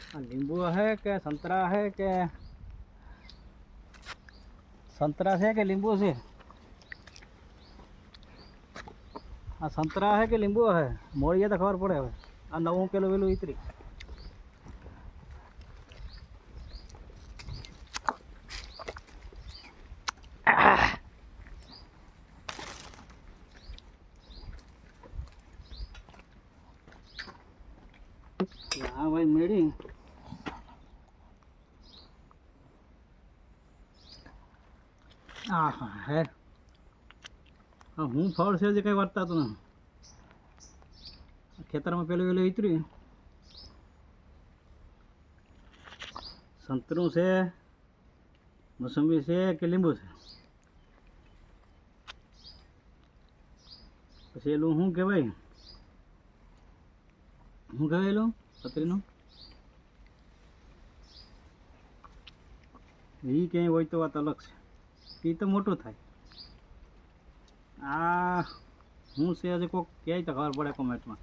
नींबू है के संतरा है के संतरा से के लींबू से आ संतरा है के लींबू है मोड़िए तो खबर पड़े હવે આ નવું પેલું પેલું ઉતરી हाँ भाई मेरी हाँ है हाँ हूँ फल से कई वर्ता तो ना खेतर में पेलू वेलू उतरी संतरू से मोसंबी से के लींबू से પછી એલું શું કહેવાય એલું પતરીનું એ ક્યાંય હોય તો વાત અલગ છે એ તો મોટું થાય આ શું છે હજી કોઈક કહે તો ખબર પડે કોમેન્ટમાં